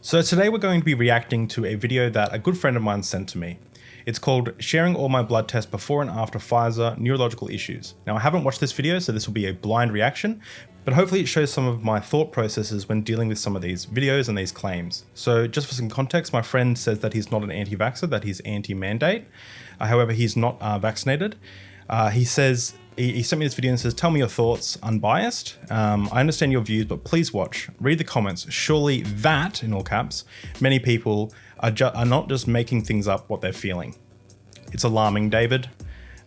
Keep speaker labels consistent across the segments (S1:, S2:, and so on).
S1: So today we're going to be reacting to a video that a good friend of mine sent to me. It's called Sharing All My Blood Tests Before and After Pfizer Neurological Issues. Now I haven't watched this video, so this will be a blind reaction, but hopefully it shows some of my thought processes when dealing with some of these videos and these claims. So just for some context, my friend says that he's not an anti-vaxxer, that he's anti-mandate. However, he's not vaccinated. He says, he sent me this video and says, tell me your thoughts, unbiased. I understand your views, but please watch, read the comments. Surely that, in all caps, many people are not just making things up what they're feeling. It's alarming, David.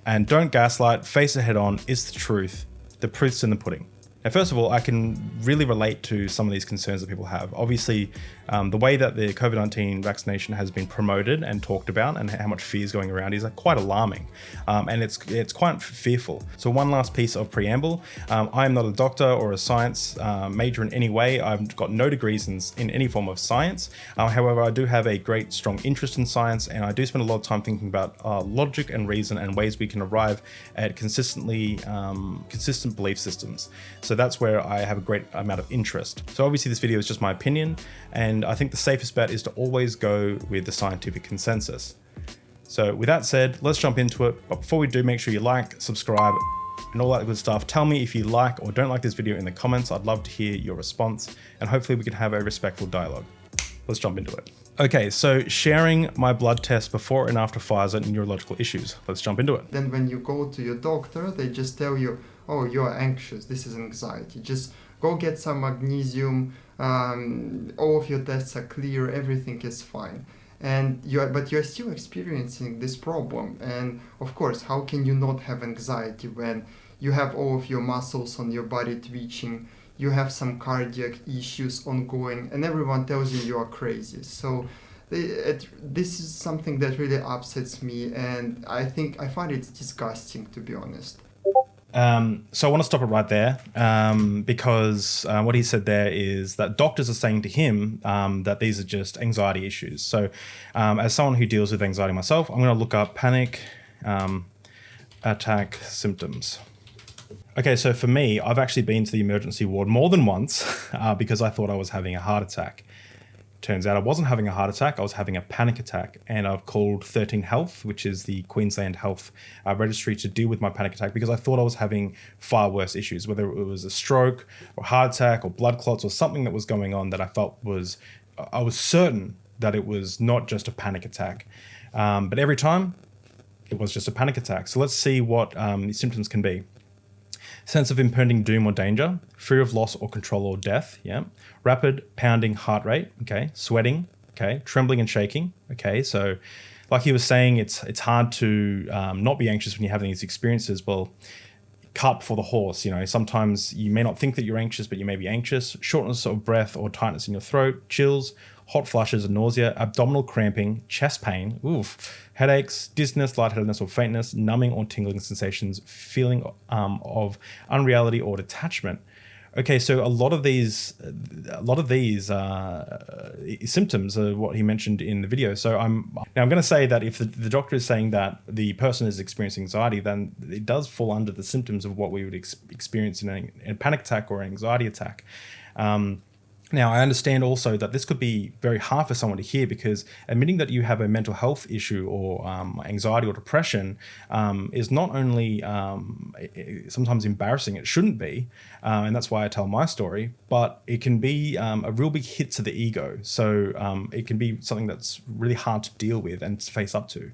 S1: And don't gaslight, face it head on, it's the truth. The proof's in the pudding. Now, first of all, I can really relate to some of these concerns that people have. Obviously, the way that the Covid-19 vaccination has been promoted and talked about and how much fear is going around is quite alarming, and it's quite fearful. So one last piece of preamble. I am not a doctor or a science major in any way. I've got no degrees in any form of science. However, I do have a great, strong interest in science, and I do spend a lot of time thinking about logic and reason and ways we can arrive at consistent belief systems. So that's where I have a great amount of interest. So obviously this video is just my opinion, and I think the safest bet is to always go with the scientific consensus. So with that said, let's jump into it. But before we do, make sure you like, subscribe, and all that good stuff. Tell me if you like or don't like this video in the comments. I'd love to hear your response, and hopefully we can have a respectful dialogue. Let's jump into it. Okay, so sharing my blood test before and after Pfizer neurological issues. Let's jump into it.
S2: Then when you go to your doctor, they just tell you, oh, you're anxious, this is anxiety. Just go get some magnesium, all of your tests are clear, everything is fine. But you're still experiencing this problem. And of course, how can you not have anxiety when you have all of your muscles on your body twitching, you have some cardiac issues ongoing, and everyone tells you you are crazy. So this is something that really upsets me, and I find it disgusting, to be honest.
S1: So I want to stop it right there, because what he said there is that doctors are saying to him that these are just anxiety issues. So as someone who deals with anxiety myself, I'm going to look up panic attack symptoms. Okay, so for me, I've actually been to the emergency ward more than once because I thought I was having a heart attack. Turns out I wasn't having a heart attack, I was having a panic attack, and I've called 13 Health, which is the Queensland Health Registry, to deal with my panic attack because I thought I was having far worse issues, whether it was a stroke or heart attack or blood clots or something that was going on that I felt I was certain that it was not just a panic attack. But every time, it was just a panic attack. So let's see what symptoms can be. Sense of impending doom or danger, fear of loss or control or death, yeah. Rapid pounding heart rate, okay. Sweating, okay. Trembling and shaking, okay. So like he was saying, it's hard to not be anxious when you're having these experiences. Well, cart before the horse, you know, sometimes you may not think that you're anxious, but you may be anxious. Shortness of breath or tightness in your throat, chills, hot flushes and nausea, abdominal cramping, chest pain, headaches, dizziness, lightheadedness or faintness, numbing or tingling sensations, feeling of unreality or detachment. Okay, so a lot of these symptoms are what he mentioned in the video. So I'm going to say that if the doctor is saying that the person is experiencing anxiety, then it does fall under the symptoms of what we would experience in a panic attack or an anxiety attack. Now, I understand also that this could be very hard for someone to hear because admitting that you have a mental health issue or anxiety or depression is not only sometimes embarrassing, it shouldn't be, and that's why I tell my story, but it can be a real big hit to the ego. So it can be something that's really hard to deal with and to face up to.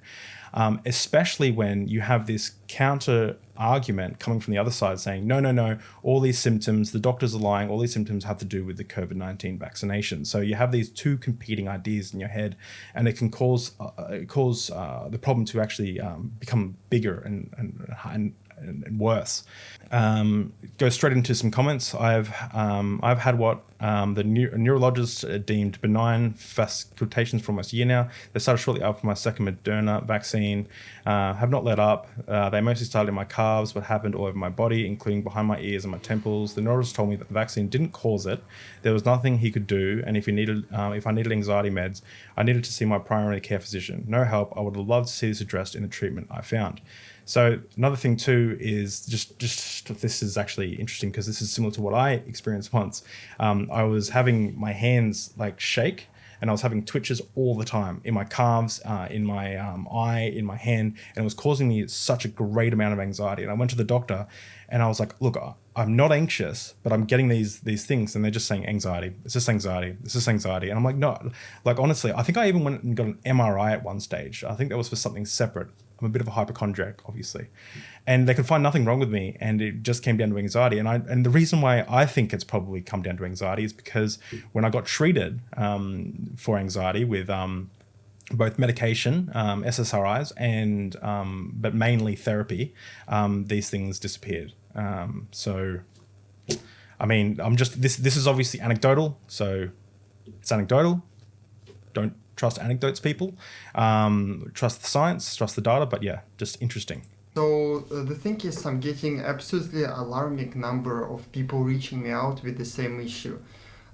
S1: Especially when you have this counter argument coming from the other side saying, no, all these symptoms, the doctors are lying, all these symptoms have to do with the COVID-19 vaccination. So you have these two competing ideas in your head, and it can cause the problem to actually become bigger and worse. Go straight into some comments. I've had what the neurologists deemed benign fasciculations for almost a year now. They started shortly after my second Moderna vaccine. Have not let up. They mostly started in my calves, but happened all over my body, including behind my ears and my temples. The neurologist told me that the vaccine didn't cause it. There was nothing he could do, and if I needed anxiety meds, I needed to see my primary care physician. No help. I would have loved to see this addressed in the treatment I found. So another thing too is just this is actually interesting because this is similar to what I experienced once. I was having my hands like shake and I was having twitches all the time in my calves, in my eye, in my hand, and it was causing me such a great amount of anxiety. And I went to the doctor, and I was like, look, I'm not anxious, but I'm getting these things, and they're just saying anxiety. It's just anxiety. It's just anxiety. And I'm like, no, like honestly, I think I even went and got an MRI at one stage. I think that was for something separate. I'm a bit of a hypochondriac, obviously, and they could find nothing wrong with me, and it just came down to anxiety. And the reason why I think it's probably come down to anxiety is because when I got treated for anxiety with both medication, SSRIs, and but mainly therapy, these things disappeared. So, I mean, this is obviously anecdotal, so it's anecdotal. Don't trust anecdotes, people. Trust the science, trust the data, but yeah, just interesting.
S2: So the thing is, I'm getting absolutely alarming number of people reaching me out with the same issue.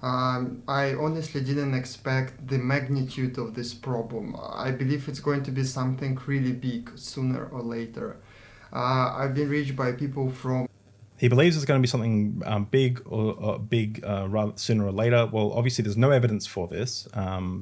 S2: I honestly didn't expect the magnitude of this problem. I believe it's going to be something really big sooner or later. I've been reached by people from.
S1: He believes it's going to be something big or big rather sooner or later. Well, obviously there's no evidence for this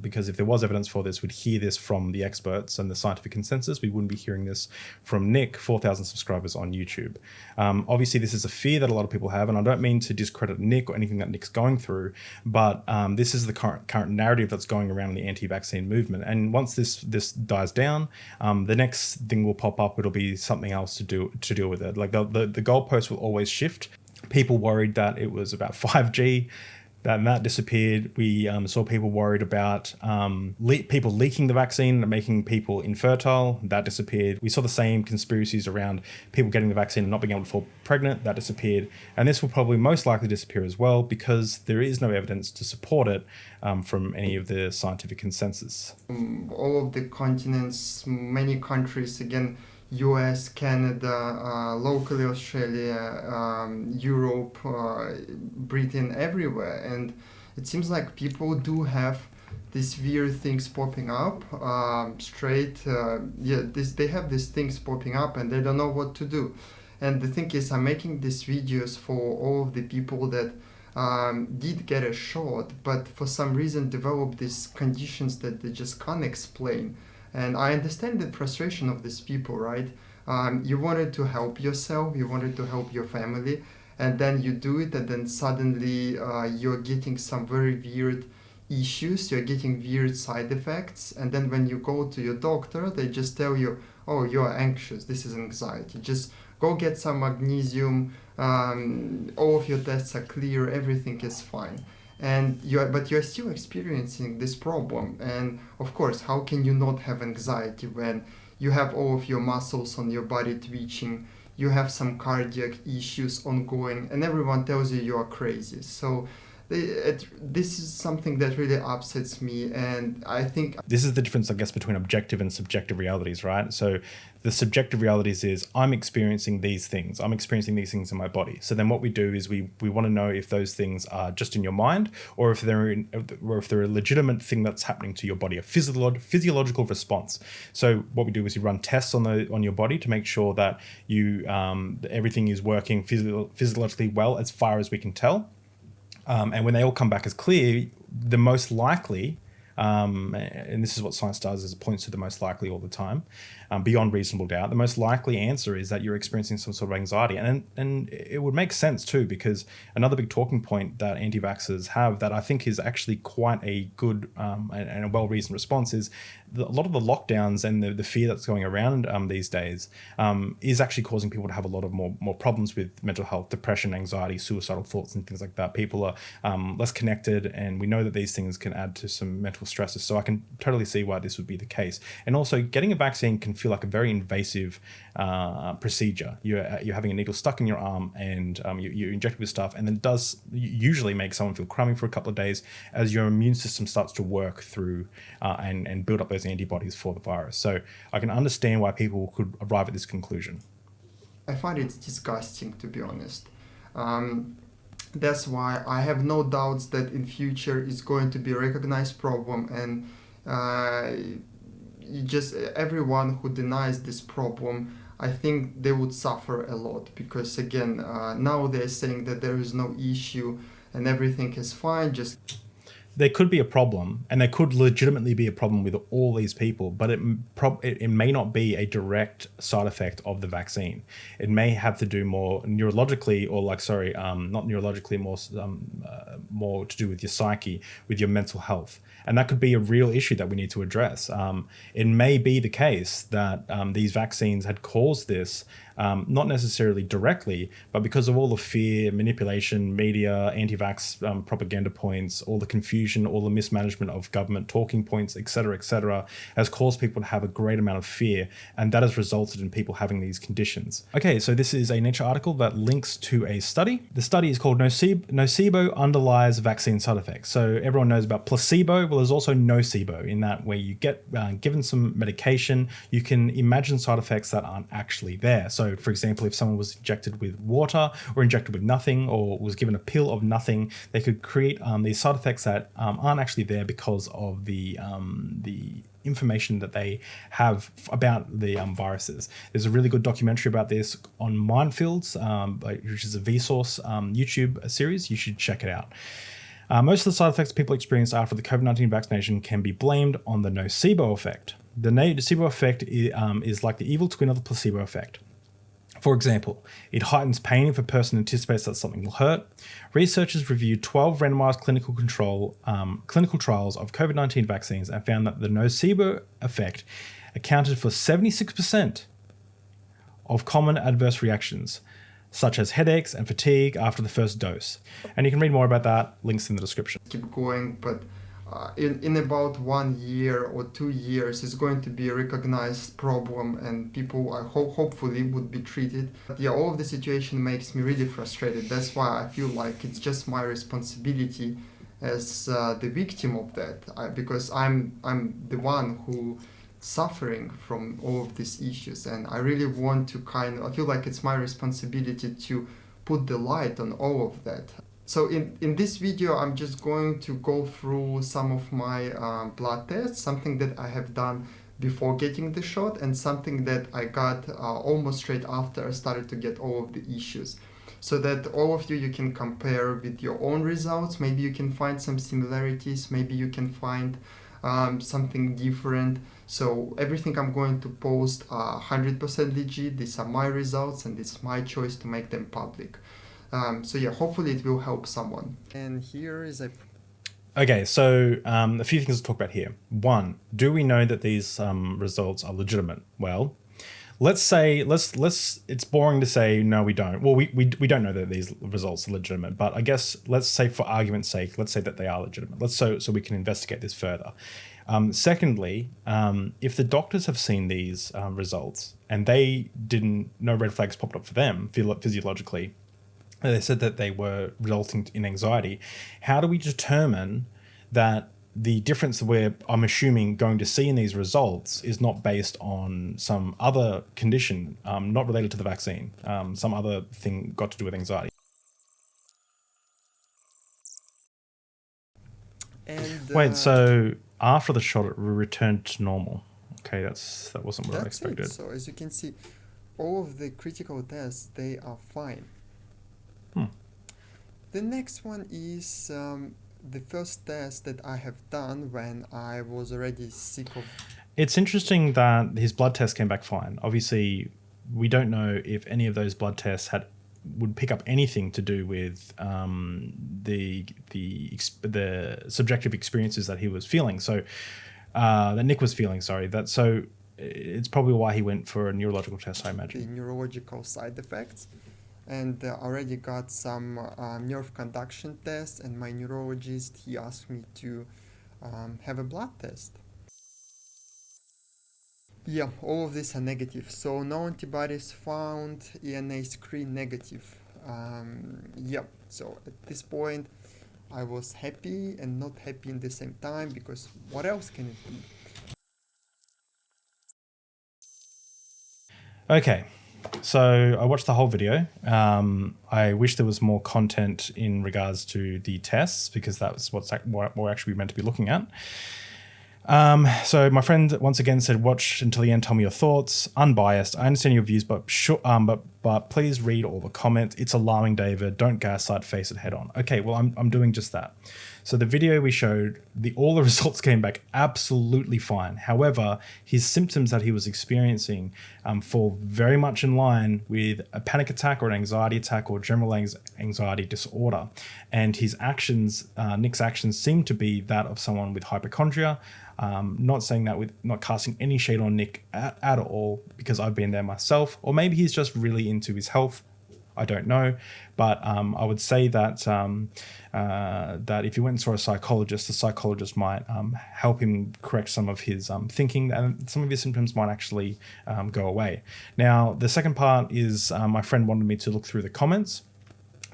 S1: because if there was evidence for this, we'd hear this from the experts and the scientific consensus. We wouldn't be hearing this from Nick, 4,000 subscribers on YouTube. Obviously, this is a fear that a lot of people have, and I don't mean to discredit Nick or anything that Nick's going through, but this is the current narrative that's going around in the anti-vaccine movement. And once this dies down, the next thing will pop up. It'll be something else to deal with it. Like the goalposts will always shift. People worried that it was about 5G, that disappeared. We saw people worried about people leaking the vaccine and making people infertile. That disappeared. We saw the same conspiracies around people getting the vaccine and not being able to fall pregnant. That disappeared. And this will probably most likely disappear as well because there is no evidence to support it from any of the scientific consensus.
S2: All of the continents, many countries, again, US, Canada, locally Australia, Europe, Britain, everywhere. And it seems like people do have these weird things popping up they have these things popping up and they don't know what to do. And the thing is, I'm making these videos for all of the people that did get a shot, but for some reason developed these conditions that they just can't explain. And I understand the frustration of these people, right? You wanted to help yourself, you wanted to help your family, and then you do it, and then suddenly you're getting some very weird issues, you're getting weird side effects, and then when you go to your doctor, they just tell you, oh, you're anxious, this is anxiety. Just go get some magnesium, all of your tests are clear, everything is fine. But you're still experiencing this problem. And of course, how can you not have anxiety when you have all of your muscles on your body twitching, you have some cardiac issues ongoing, and everyone tells you are crazy? So this is something that really upsets me, and I think
S1: this is the difference, I guess, between objective and subjective realities, right? So the subjective realities is I'm experiencing these things. I'm experiencing these things in my body. So then what we do is we want to know if those things are just in your mind or if they're a legitimate thing that's happening to your body, a physiological response. So what we do is we run tests on your body to make sure that everything is working physiologically well as far as we can tell. And when they all come back as clear, the most likely, and this is what science does, is it points to the most likely all the time, beyond reasonable doubt, the most likely answer is that you're experiencing some sort of anxiety. And it would make sense too, because another big talking point that anti-vaxxers have that I think is actually quite a good and a well-reasoned response is a lot of the lockdowns and the fear that's going around these days is actually causing people to have a lot of more problems with mental health, depression, anxiety, suicidal thoughts, and things like that. People are less connected, and we know that these things can add to some mental stresses. So I can totally see why this would be the case. And also, getting a vaccine can feel like a very invasive procedure. You're having a needle stuck in your arm, and you're injected with stuff, and then it does usually make someone feel crummy for a couple of days as your immune system starts to work through and build up those antibodies for the virus. So I can understand why people could arrive at this conclusion.
S2: I find it disgusting, to be honest. That's why I have no doubts that in future it's going to be a recognized problem, and everyone who denies this problem, I think they would suffer a lot, because again, now they're saying that there is no issue and everything is fine.
S1: there could be a problem, and there could legitimately be a problem with all these people, but it may not be a direct side effect of the vaccine. It may have to do more neurologically, or not neurologically, more to do with your psyche, with your mental health. And that could be a real issue that we need to address. It may be the case that these vaccines had caused this, not necessarily directly, but because of all the fear, manipulation, media, anti-vax propaganda points, all the confusion, all the mismanagement of government talking points, etc., has caused people to have a great amount of fear, and that has resulted in people having these conditions. Okay, so this is a Nature article that links to a study. The study is called Nocebo Underlies Vaccine Side Effects. So everyone knows about placebo. Well, there's also nocebo, in that where you get given some medication, you can imagine side effects that aren't actually there. So for example, if someone was injected with water or injected with nothing, or was given a pill of nothing, they could create these side effects that aren't actually there because of the information that they have about the viruses. There's a really good documentary about this on Minefields, which is a Vsauce YouTube series. You should check it out. Most of the side effects people experience after the COVID-19 vaccination can be blamed on the nocebo effect. The nocebo effect is like the evil twin of the placebo effect. For example, it heightens pain if a person anticipates that something will hurt. Researchers reviewed 12 randomized clinical trials of COVID-19 vaccines and found that the nocebo effect accounted for 76% of common adverse reactions, such as headaches and fatigue after the first dose. And you can read more about that, links in the description.
S2: Keep going, but in about 1 year or 2 years, it's going to be a recognized problem, and people hopefully would be treated. But yeah, all of the situation makes me really frustrated. That's why I feel like it's just my responsibility as the victim of that, because I'm the one who suffering from all of these issues, and I really want to I feel like it's my responsibility to put the light on all of that. So in this video, I'm just going to go through some of my blood tests, something that I have done before getting the shot, and something that I got almost straight after I started to get all of the issues. So that all of you can compare with your own results. Maybe you can find some similarities, maybe you can find something different. So everything I'm going to post are 100% legit. These are my results, and it's my choice to make them public. So yeah, hopefully it will help someone. And here is a...
S1: Okay, so a few things to talk about here. One, do we know that these results are legitimate? Well, let's say, it's boring to say, no, we don't. Well, we don't know that these results are legitimate, but I guess let's say for argument's sake, let's say that they are legitimate. So we can investigate this further. Secondly, if the doctors have seen these results and no red flags popped up for them physiologically, they said that they were resulting in anxiety, how do we determine that the difference I'm assuming going to see in these results is not based on some other condition, not related to the vaccine, some other thing got to do with anxiety? And wait, so after the shot, it returned to normal. Okay, that wasn't what I expected.
S2: So as you can see, all of the critical tests, they are fine. The next one is the first test that I have done when I was already sick of...
S1: It's interesting that his blood test came back fine. Obviously, we don't know if any of those blood tests would pick up anything to do with the subjective experiences that he was feeling. So that Nick was feeling. Sorry. So it's probably why he went for a neurological test, I imagine.
S2: The neurological side effects. And already got some nerve conduction tests, and my neurologist, he asked me to have a blood test. Yeah, all of these are negative, so no antibodies found, ENA screen negative. Yeah, so at this point I was happy and not happy in the same time, because what else can it be?
S1: Okay. So I watched the whole video. I wish there was more content in regards to the tests, because that's what we're actually meant to be looking at. So my friend once again said, watch until the end, tell me your thoughts. Unbiased. I understand your views, but please read all the comments. It's alarming, David. Don't gaslight, face it head on. Okay, well, I'm doing just that. So the video we showed, all the results came back absolutely fine. However, his symptoms that he was experiencing fall very much in line with a panic attack or an anxiety attack or general anxiety disorder. And his actions, Nick's actions, seem to be that of someone with hypochondria. Not saying that with not casting any shade on Nick at all, because I've been there myself, or maybe he's just really into his health. I don't know, but I would say that that if he went and saw a psychologist, the psychologist might help him correct some of his thinking, and some of his symptoms might actually go away. Now, the second part is my friend wanted me to look through the comments.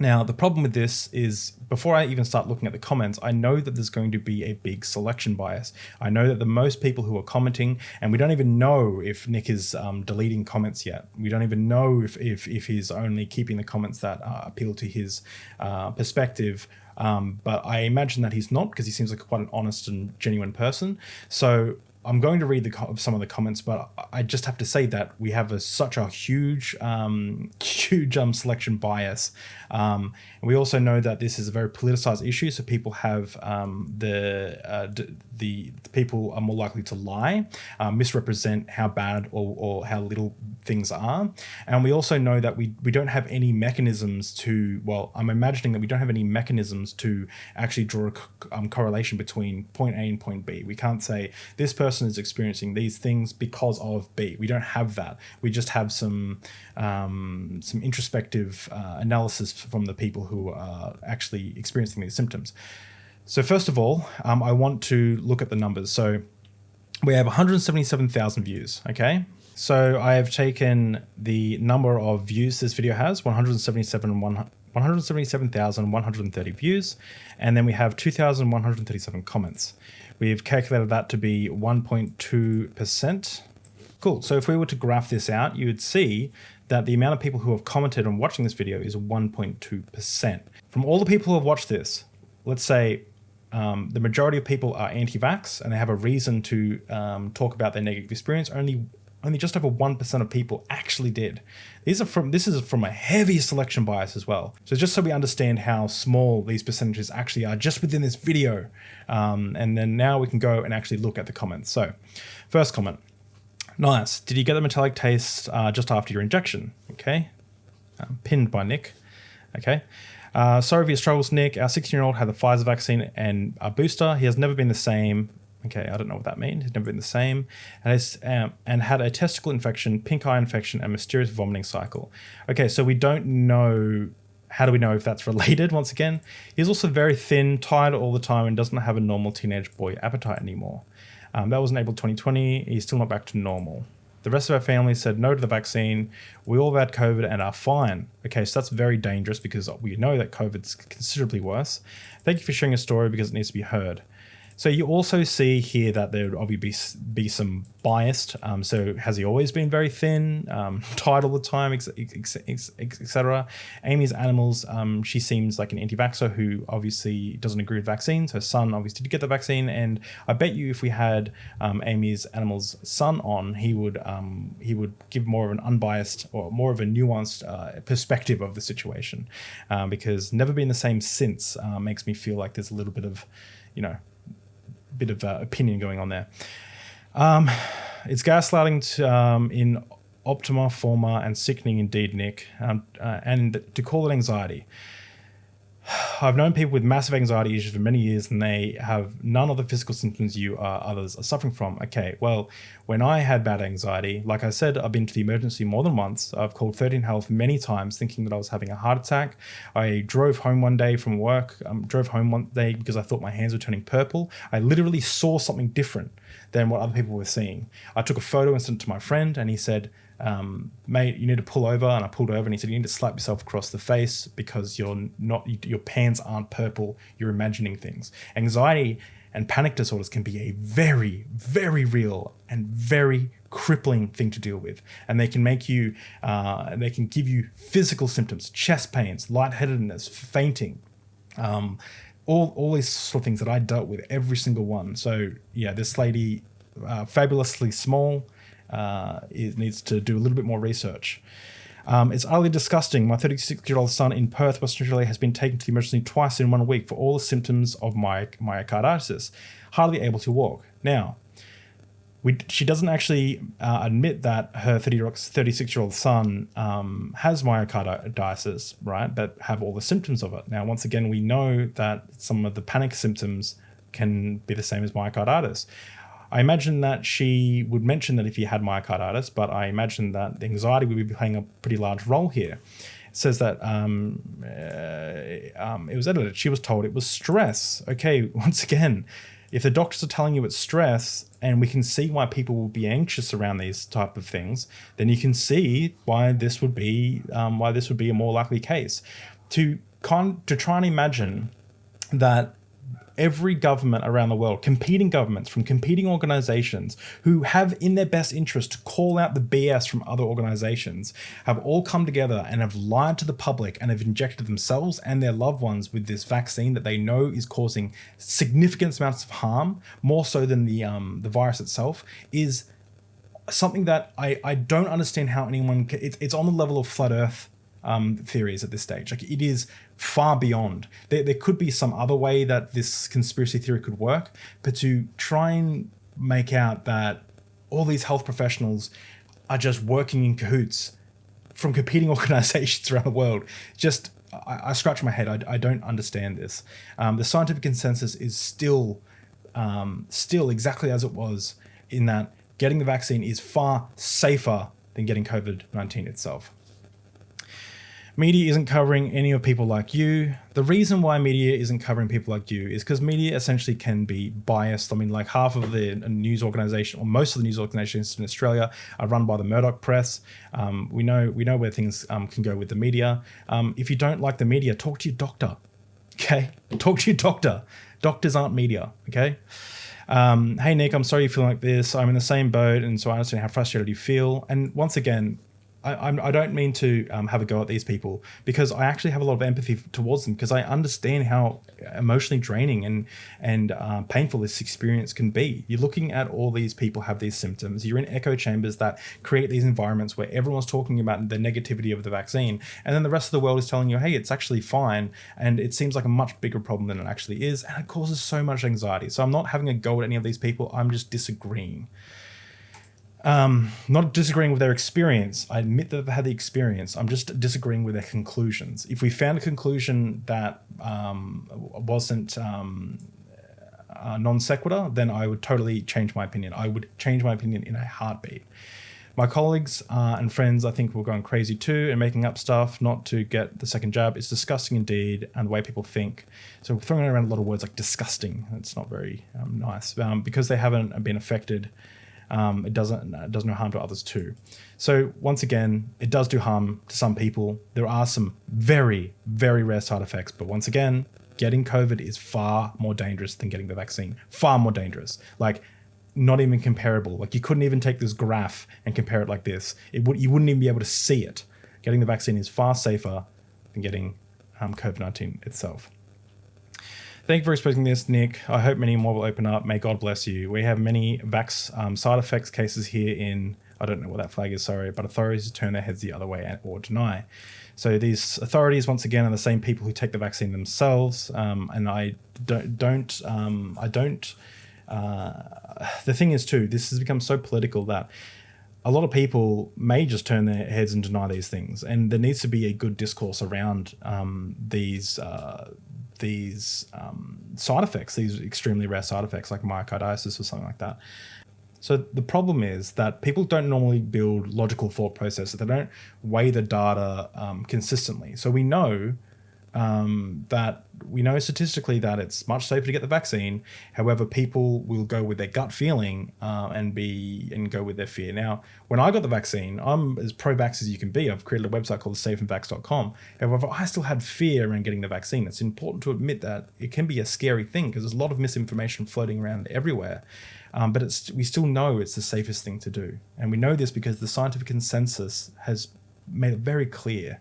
S1: Now, the problem with this is before I even start looking at the comments, I know that there's going to be a big selection bias. I know that the most people who are commenting, and we don't even know if Nick is deleting comments yet. We don't even know if he's only keeping the comments that appeal to his perspective. But I imagine that he's not, because he seems like quite an honest and genuine person. So I'm going to read some of the comments, but I just have to say that we have such a huge selection bias. And we also know that this is a very politicized issue, so people have the people are more likely to lie, misrepresent how bad or how little things are. And we also know that we don't have any mechanisms to, well, I'm imagining that we don't have any mechanisms to actually draw a correlation between point A and point B. We can't say this person is experiencing these things because of B. We don't have that. We just have some introspective analysis from the people who are actually experiencing these symptoms. So first of all, I want to look at the numbers. So we have 177,000 views, okay? So I have taken the number of views this video has, 177,130 views, and then we have 2,137 comments. We've calculated that to be 1.2%. Cool. So if we were to graph this out, you would see that the amount of people who have commented on watching this video is 1.2%. From all the people who have watched this, let's say the majority of people are anti-vax and they have a reason to talk about their negative experience. Only just over 1% of people actually did. This is from a heavy selection bias as well. So just so we understand how small these percentages actually are just within this video. And then now we can go and actually look at the comments. So first comment, nice. Did you get the metallic taste just after your injection? Okay. Pinned by Nick. Okay. Sorry for your struggles, Nick. Our 16-year-old had the Pfizer vaccine and a booster. He has never been the same. Okay, I don't know what that means. He's never been the same. And had a testicle infection, pink eye infection, and mysterious vomiting cycle. Okay, so we don't know. How do we know if that's related? Once again, he's also very thin, tired all the time, and doesn't have a normal teenage boy appetite anymore. That was in April 2020. He's still not back to normal. The rest of our family said no to the vaccine. We all had COVID and are fine. Okay, so that's very dangerous because we know that COVID's considerably worse. Thank you for sharing your story because it needs to be heard. So you also see here that there would obviously be some biased. So has he always been very thin, tired all the time, etc.? Amy's animals, she seems like an anti-vaxxer who obviously doesn't agree with vaccines. Her son obviously did get the vaccine, and I bet you if we had Amy's animals' son on, he would give more of an unbiased or more of a nuanced perspective of the situation, because never been the same since makes me feel like there's a little bit of, opinion going on there. It's gaslighting in optima forma and sickening indeed, Nick, and to call it anxiety. I've known people with massive anxiety issues for many years, and they have none of the physical symptoms you others are suffering from. Okay, well, when I had bad anxiety, like I said, I've been to the emergency more than once. I've called 13 Health many times thinking that I was having a heart attack. I drove home one day from work, because I thought my hands were turning purple. I literally saw something different than what other people were seeing. I took a photo and sent it to my friend, and he said, mate, you need to pull over. And I pulled over, and he said, you need to slap yourself across the face because your pants aren't purple. You're imagining things. Anxiety and panic disorders can be a very, very real and very crippling thing to deal with. And they can make you, they can give you physical symptoms, chest pains, lightheadedness, fainting, all these sort of things that I dealt with, every single one. So yeah, this lady, fabulously small, needs to do a little bit more research. It's utterly disgusting. My 36-year-old son in Perth, Western Australia, has been taken to the emergency twice in 1 week for all the symptoms of myocarditis, hardly able to walk. Now, she doesn't actually admit that her 36-year-old son has myocarditis, right? But have all the symptoms of it. Now, once again, we know that some of the panic symptoms can be the same as myocarditis. I imagine that she would mention that if you had myocarditis, but I imagine that the anxiety would be playing a pretty large role here. It says that it was edited. She was told it was stress. Okay, once again, if the doctors are telling you it's stress, and we can see why people will be anxious around these type of things, then you can see why this would be a more likely case. To try and imagine that every government around the world, competing governments from competing organizations who have in their best interest to call out the BS from other organizations, have all come together and have lied to the public and have injected themselves and their loved ones with this vaccine that they know is causing significant amounts of harm, more so than the virus itself, is something that I don't understand how anyone it's on the level of flat earth theories at this stage. Like, it is far beyond. There could be some other way that this conspiracy theory could work, but to try and make out that all these health professionals are just working in cahoots from competing organizations around the world, just I scratch my head. I don't understand this. The scientific consensus is still exactly as it was, in that getting the vaccine is far safer than getting COVID-19 itself. Media isn't covering any of people like you. The reason why media isn't covering people like you is because media essentially can be biased. I mean, like, half of the news organization, or most of the news organizations in Australia, are run by the Murdoch press. We know where things can go with the media. If you don't like the media, talk to your doctor. Okay, talk to your doctor. Doctors aren't media. Okay. Hey Nick, I'm sorry you feel like this. I'm in the same boat, and so I understand how frustrated you feel. And once again, I don't mean to have a go at these people, because I actually have a lot of empathy towards them, because I understand how emotionally draining and painful this experience can be. You're looking at all these people have these symptoms. You're in echo chambers that create these environments where everyone's talking about the negativity of the vaccine, and then the rest of the world is telling you, hey, it's actually fine, and it seems like a much bigger problem than it actually is, and it causes so much anxiety. So I'm not having a go at any of these people. I'm just disagreeing. Not disagreeing with their experience. I admit that they've had the experience. I'm just disagreeing with their conclusions. If we found a conclusion that wasn't non sequitur, then I would totally change my opinion. I would change my opinion in a heartbeat. My colleagues and friends, I think, were going crazy too and making up stuff not to get the second jab. It's disgusting indeed, and the way people think. So we're throwing around a lot of words like disgusting. It's not very nice, because they haven't been affected. It does no harm to others too. So once again, it does do harm to some people. There are some very, very rare side effects, but once again, getting COVID is far more dangerous than getting the vaccine. Far more dangerous. Like, not even comparable. Like, you couldn't even take this graph and compare it like this. You wouldn't even be able to see it. Getting the vaccine is far safer than getting COVID-19 itself. Thank you for exposing this, Nick. I hope many more will open up. May God bless you. We have many side effects cases here in, I don't know what that flag is, sorry, but authorities turn their heads the other way or deny. So these authorities, once again, are the same people who take the vaccine themselves. And the thing is too, this has become so political that a lot of people may just turn their heads and deny these things. And there needs to be a good discourse around these side effects, these extremely rare side effects like myocarditis or something like that. So the problem is that people don't normally build logical thought processes. They don't weigh the data consistently. So we know statistically that it's much safer to get the vaccine. However, people will go with their gut feeling and go with their fear. Now, when I got the vaccine, I'm as pro-vax as you can be. I've created a website called safeandvax.com. However, I still had fear around getting the vaccine. It's important to admit that it can be a scary thing because there's a lot of misinformation floating around everywhere. But we still know it's the safest thing to do. And we know this because the scientific consensus has made it very clear.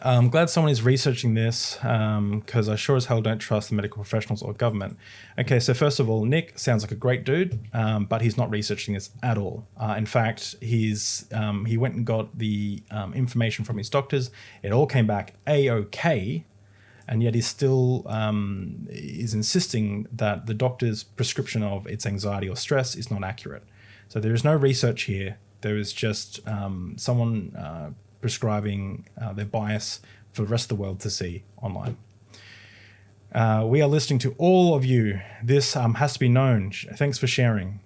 S1: I'm glad someone is researching this because I sure as hell don't trust the medical professionals or government. Okay, so first of all, Nick sounds like a great dude, but he's not researching this at all. In fact, he went and got the information from his doctors. It all came back A-OK, and yet he still is insisting that the doctor's prescription of its anxiety or stress is not accurate. So there is no research here. There is just someone prescribing their bias for the rest of the world to see online. We are listening to all of you. This has to be known. Thanks for sharing.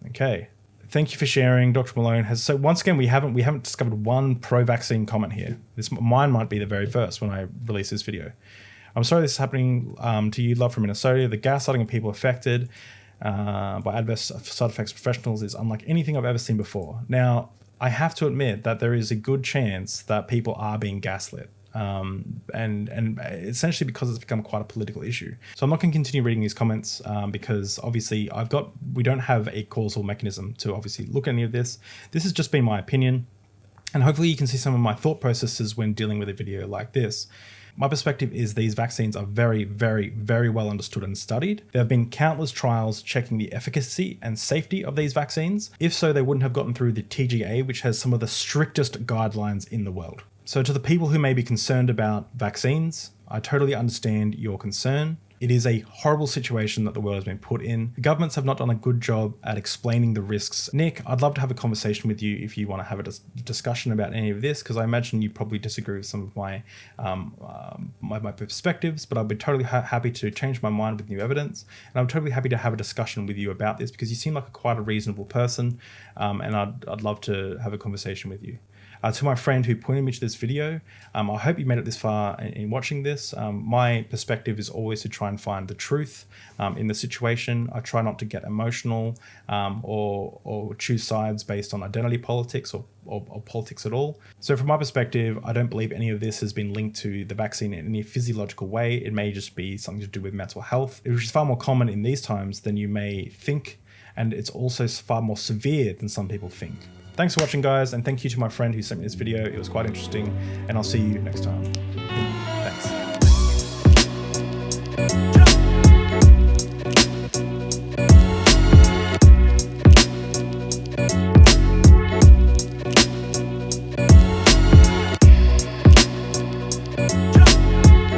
S1: Okay. Thank you for sharing. Dr. Malone has. So once again, we haven't discovered one pro-vaccine comment here. Mine might be the very first when I release this video. I'm sorry this is happening to you, love from Minnesota. The gaslighting of people affected by adverse side effects professionals is unlike anything I've ever seen before. Now, I have to admit that there is a good chance that people are being gaslit. And essentially because it's become quite a political issue. So I'm not going to continue reading these comments because obviously we don't have a causal mechanism to obviously look at any of this. This has just been my opinion, and hopefully you can see some of my thought processes when dealing with a video like this. My perspective is these vaccines are very, very, very well understood and studied. There have been countless trials checking the efficacy and safety of these vaccines. If so, they wouldn't have gotten through the TGA, which has some of the strictest guidelines in the world. So to the people who may be concerned about vaccines, I totally understand your concern. It is a horrible situation that the world has been put in. The governments have not done a good job at explaining the risks. Nick, I'd love to have a conversation with you if you want to have a discussion about any of this, because I imagine you probably disagree with some of my my perspectives, but I'd be totally happy to change my mind with new evidence. And I'm totally happy to have a discussion with you about this because you seem like quite a reasonable person, and I'd love to have a conversation with you. To my friend who pointed me to this video, I hope you made it this far in watching this. My perspective is always to try and find the truth in the situation. I try not to get emotional or choose sides based on identity politics or politics at all. So from my perspective, I don't believe any of this has been linked to the vaccine in any physiological way. It may just be something to do with mental health, which is far more common in these times than you may think. And it's also far more severe than some people think. Thanks for watching, guys, and thank you to my friend who sent me this video. It was quite interesting, and I'll see you next time.